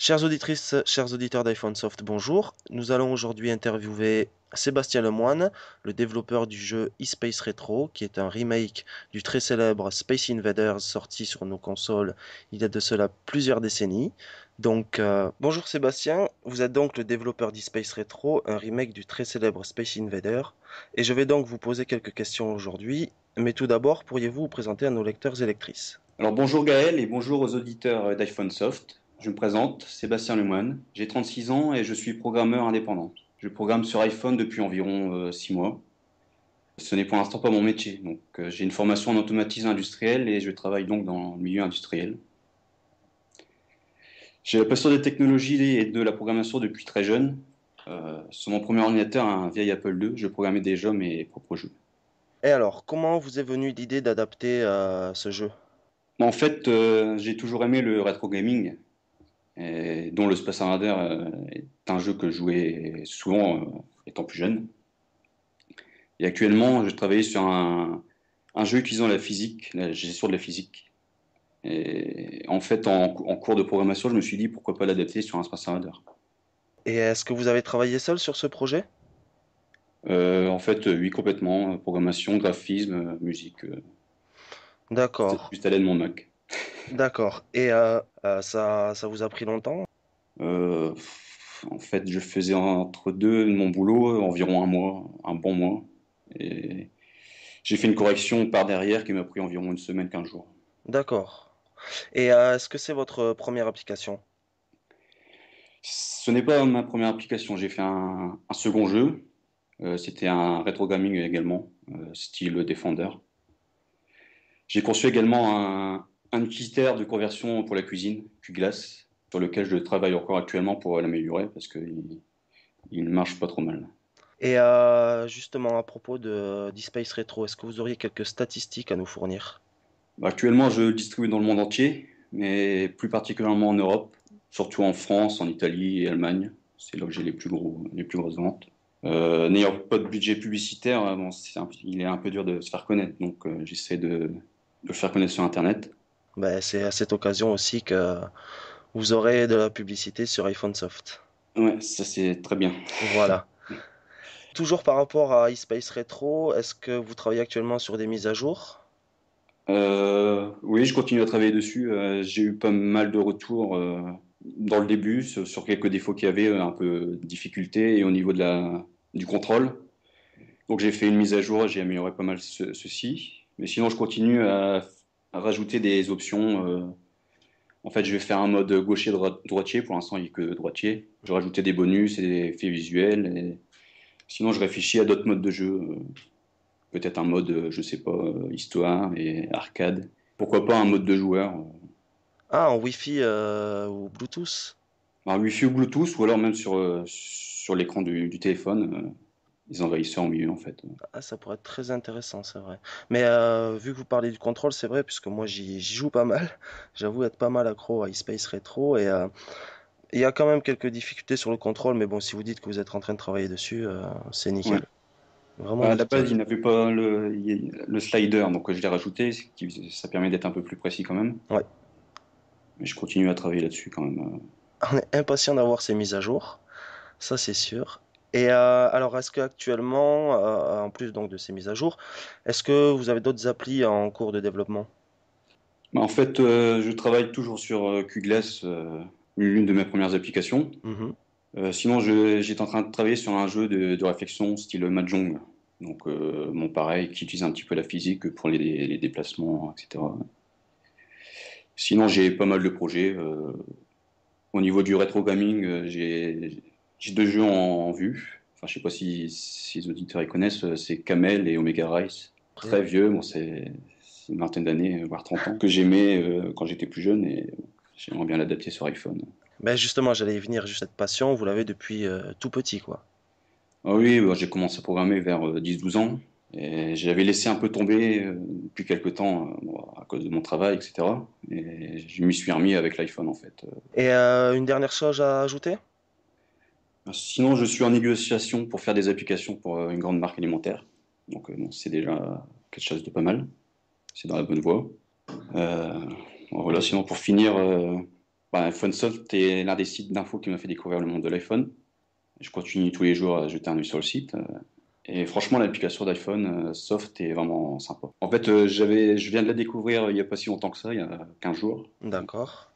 Chères auditrices, chers auditeurs d'iPhone Soft, bonjour. Nous allons aujourd'hui interviewer Sébastien Lemoine, le développeur du jeu eSpace Retro, qui est un remake du très célèbre Space Invaders sorti sur nos consoles il y a de cela plusieurs décennies. Bonjour Sébastien, vous êtes donc le développeur d'eSpace Retro, un remake du très célèbre Space Invader, et je vais donc vous poser quelques questions aujourd'hui. Mais tout d'abord, pourriez-vous vous présenter à nos lecteurs et lectrices? Alors bonjour Gaël et bonjour aux auditeurs d'iPhone Soft. Je me présente, Sébastien Lemoine. J'ai 36 ans et je suis programmeur indépendant. Je programme sur iPhone depuis environ 6 mois. Ce n'est pour l'instant pas mon métier. J'ai une formation en automatisme industriel et je travaille donc dans le milieu industriel. J'ai la passion des technologies et de la programmation depuis très jeune. Sur mon premier ordinateur, un vieil Apple II, je programmais déjà mes propres jeux. Et alors, comment vous est venue l'idée d'adapter ce jeu? J'ai toujours aimé le rétro gaming, dont le Space Invader est un jeu que je jouais souvent étant plus jeune. Et actuellement, je travaille sur un jeu utilisant la physique, la gestion de la physique. Et en fait, en cours de programmation, je me suis dit pourquoi pas l'adapter sur un Space Invader. Et est-ce que vous avez travaillé seul sur ce projet? Oui, complètement. Programmation, graphisme, musique, D'accord, juste à l'aide de mon Mac. d'accord. Et ça vous a pris longtemps? Je faisais entre deux de mon boulot environ un mois, un bon mois. Et j'ai fait une correction par derrière qui m'a pris environ une semaine, 15 jours. D'accord. Et est-ce que c'est votre première application? Ce n'est pas ma première application. J'ai fait un second jeu. C'était un rétro gaming également, style Defender. J'ai conçu également un utilitaire de conversion pour la cuisine, QGlass, sur lequel je travaille encore actuellement pour l'améliorer parce qu'il il ne marche pas trop mal. Et justement, à propos de d'eSpace Retro, est-ce que vous auriez quelques statistiques à nous fournir? Actuellement, je le distribue dans le monde entier, mais plus particulièrement en Europe, surtout en France, en Italie et Allemagne. C'est là que j'ai les plus grosses ventes. N'ayant pas de budget publicitaire, il est un peu dur de se faire connaître, j'essaie de le faire connaître sur Internet. Ben, c'est à cette occasion aussi que vous aurez de la publicité sur iPhone Soft. Ouais, ça c'est très bien. Voilà. Toujours par rapport à eSpace Retro, est-ce que vous travaillez actuellement sur des mises à jour? Oui, je continue à travailler dessus. J'ai eu pas mal de retours dans le début sur quelques défauts qu'il y avait, un peu de difficulté et au niveau du contrôle. Donc j'ai fait une mise à jour, j'ai amélioré pas mal ceci. Mais sinon, je continue à rajouter des options. Je vais faire un mode gaucher droitier. Pour l'instant, il n'y a que droitier. Je vais rajouter des bonus et des effets visuels. Sinon, je réfléchis à d'autres modes de jeu. Peut-être un mode, je sais pas, histoire et arcade. Pourquoi pas un mode de joueur, Ah, en Wi-Fi ou Bluetooth? Wi-Fi ou Bluetooth, ou alors même sur l'écran du téléphone, les envahisseurs au milieu en fait. Ah, ça pourrait être très intéressant, c'est vrai. Mais vu que vous parlez du contrôle, c'est vrai, puisque moi j'y joue pas mal. J'avoue être pas mal accro à eSpace Retro et il y a quand même quelques difficultés sur le contrôle, mais bon, si vous dites que vous êtes en train de travailler dessus, c'est Ouais. nickel. Vraiment À la nickel. base, il n'avait pas le slider, donc je l'ai rajouté, ça permet d'être un peu plus précis quand même. Ouais. Mais je continue à travailler là-dessus quand même. On est impatient d'avoir ces mises à jour, ça c'est sûr. Et alors, est-ce qu'actuellement, en plus donc de ces mises à jour, est-ce que vous avez d'autres applis en cours de développement? Je travaille toujours sur QGlass, l'une de mes premières applications. Mhm. Sinon, j'étais en train de travailler sur un jeu de réflexion style Mahjong. Pareil, qui utilise un petit peu la physique pour les déplacements, etc. Sinon, j'ai pas mal de projets. Au niveau du rétro gaming, j'ai deux jeux en vue. Enfin, je sais pas si les auditeurs les connaissent, c'est Camel et Omega Race. Très vieux, c'est une vingtaine d'années, voire 30 ans, que j'aimais quand j'étais plus jeune et j'aimerais bien l'adapter sur iPhone. Ben justement, j'allais y venir, juste cette passion, vous l'avez depuis tout petit, quoi. Ah oui, j'ai commencé à programmer vers 10-12 ans et j'avais laissé un peu tomber depuis quelques temps à cause de mon travail, etc. Et je m'y suis remis avec l'iPhone en fait. Et une dernière chose à ajouter? Sinon, je suis en négociation pour faire des applications pour une grande marque alimentaire. C'est déjà quelque chose de pas mal. C'est dans la bonne voie. Euh, voilà, sinon pour finir, Bah, Funsoft est l'un des sites d'infos qui m'a fait découvrir le monde de l'iPhone. Je continue tous les jours à jeter un œil sur le site. Et franchement, l'application d'iPhone Soft est vraiment sympa. En fait, je viens de la découvrir il n'y a pas si longtemps que ça, il y a 15 jours. D'accord.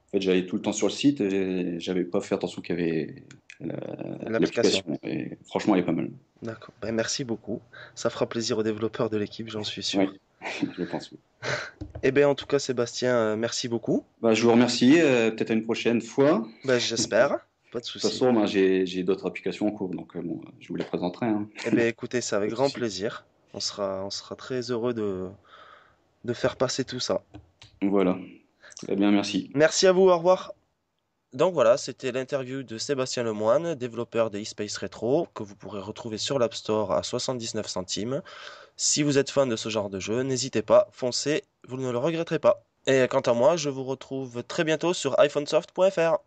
En fait, j'allais tout le temps sur le site et j'avais pas fait attention qu'il y avait L'application. l'application. Et franchement, elle est pas mal. D'accord. Ben, merci beaucoup. Ça fera plaisir aux développeurs de l'équipe, j'en suis Oui, sûr. je pense. Oui. Eh bien, en tout cas, Sébastien, merci beaucoup. Bah, je vous remercie. Peut-être à une prochaine fois. Ben, j'espère. Pas de De toute souci. façon, ben, j'ai d'autres applications en cours, donc bon, je vous les présenterai, hein. Eh bien, écoutez, c'est avec Pas de grand souci. plaisir. On sera très heureux de faire passer tout ça. Voilà. Très bien, merci. Merci à vous, au revoir. Donc voilà, c'était l'interview de Sébastien Lemoine, développeur des eSpace Retro, que vous pourrez retrouver sur l'App Store à 79 centimes. Si vous êtes fan de ce genre de jeu, n'hésitez pas, foncez, vous ne le regretterez pas. Et quant à moi, je vous retrouve très bientôt sur iPhonesoft.fr.